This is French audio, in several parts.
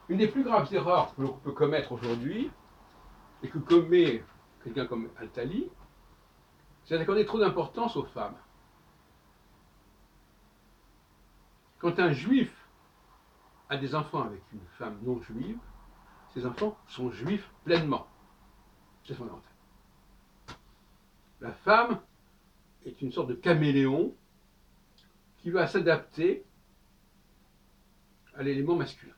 Une des plus graves erreurs que l'on peut commettre aujourd'hui, et que commet quelqu'un comme Altali, c'est d'accorder trop d'importance aux femmes. Quand un juif a des enfants avec une femme non juive, ces enfants sont juifs pleinement. C'est fondamental. La femme est une sorte de caméléon qui va s'adapter à l'élément masculin.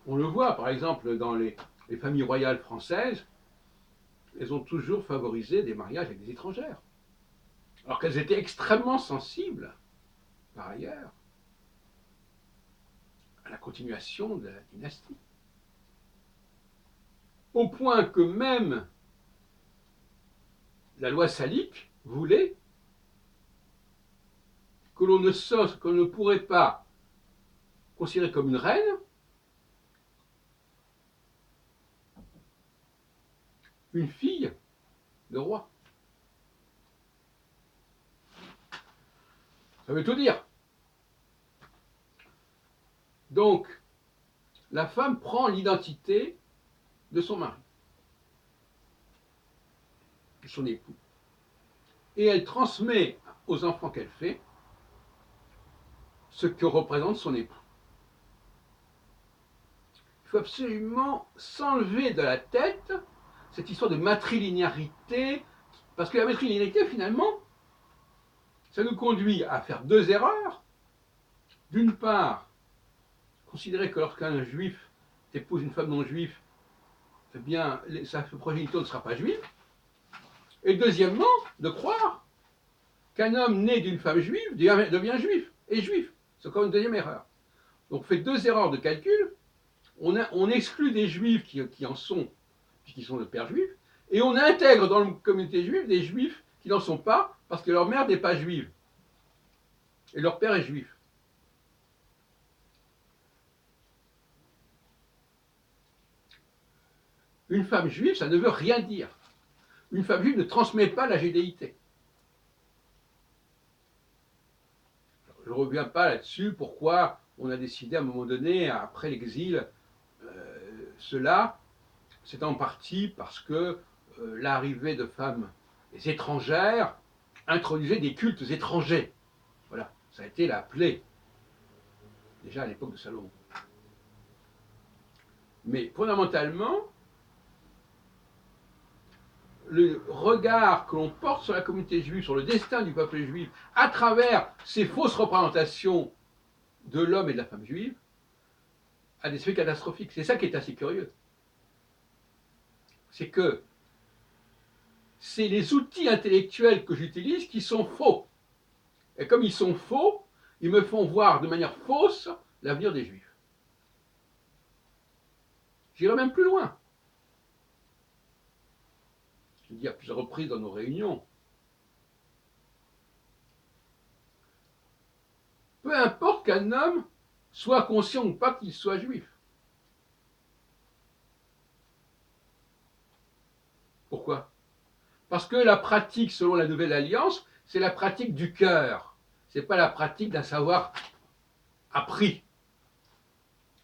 On le voit, par exemple, dans les familles royales françaises, elles ont toujours favorisé des mariages avec des étrangères. Alors qu'elles étaient extrêmement sensibles, par ailleurs, à la continuation de la dynastie. Au point que même la loi salique voulait que l'on ne pourrait pas considérer comme une reine une fille de roi. Ça veut tout dire. Donc, la femme prend l'identité de son mari, de son époux, et elle transmet aux enfants qu'elle fait ce que représente son époux. Il faut absolument s'enlever de la tête cette histoire de matrilinéarité, parce que la matrilinéarité, finalement, ça nous conduit à faire deux erreurs. D'une part, considérer que lorsqu'un juif épouse une femme non juive, eh bien, sa progéniture ne sera pas juive. Et deuxièmement, de croire qu'un homme né d'une femme juive devient juif, et juif. C'est encore une deuxième erreur. Donc on fait deux erreurs de calcul. On exclut des juifs qui en sont, puisqu'ils sont de père juif, et on intègre dans la communauté juive des juifs qui n'en sont pas, parce que leur mère n'est pas juive, et leur père est juif. Une femme juive, ça ne veut rien dire. Une femme juive ne transmet pas la judéité. Je ne reviens pas là-dessus, pourquoi on a décidé à un moment donné, après l'exil, cela. C'est en partie parce que l'arrivée de femmes étrangères introduisait des cultes étrangers. Voilà, ça a été la plaie, déjà à l'époque de Salomon. Mais fondamentalement, le regard que l'on porte sur la communauté juive, sur le destin du peuple juif, à travers ces fausses représentations de l'homme et de la femme juive, a des effets catastrophiques. C'est ça qui est assez curieux. C'est que c'est les outils intellectuels que j'utilise qui sont faux. Et comme ils sont faux, ils me font voir de manière fausse l'avenir des Juifs. J'irai même plus loin. Je l'ai dit à plusieurs reprises dans nos réunions. Peu importe qu'un homme soit conscient ou pas qu'il soit juif. Pourquoi? Parce que la pratique, selon la Nouvelle Alliance, c'est la pratique du cœur. Ce n'est pas la pratique d'un savoir appris.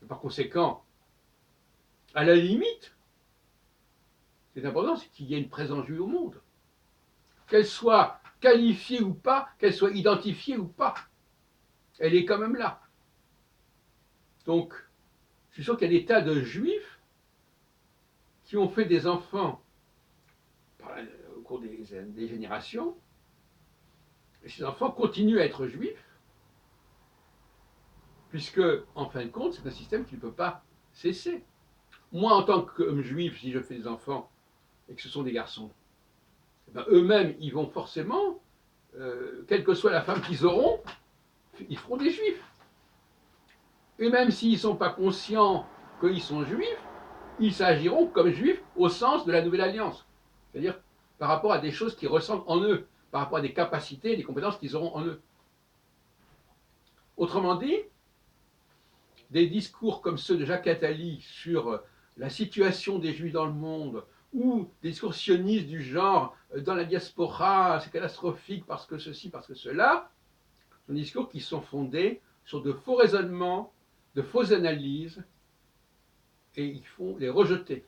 Et par conséquent, à la limite, c'est important, c'est qu'il y ait une présence juive au monde. Qu'elle soit qualifiée ou pas, qu'elle soit identifiée ou pas, elle est quand même là. Donc, je suis sûr qu'il y a des tas de juifs qui ont fait des enfants au cours des générations, et ces enfants continuent à être juifs, puisque, en fin de compte, c'est un système qui ne peut pas cesser. Moi, en tant qu'homme juif, si je fais des enfants et que ce sont des garçons, eh ben, eux-mêmes, ils vont forcément, quelle que soit la femme qu'ils auront, ils feront des juifs. Et même s'ils ne sont pas conscients qu'ils sont juifs, ils s'agiront comme juifs au sens de la Nouvelle Alliance. C'est-à-dire par rapport à des choses qui ressemblent en eux, par rapport à des capacités, des compétences qu'ils auront en eux. Autrement dit, des discours comme ceux de Jacques Attali sur la situation des Juifs dans le monde, ou des discours sionistes du genre dans la diaspora, c'est catastrophique parce que ceci, parce que cela, sont des discours qui sont fondés sur de faux raisonnements, de fausses analyses, et il faut les rejeter.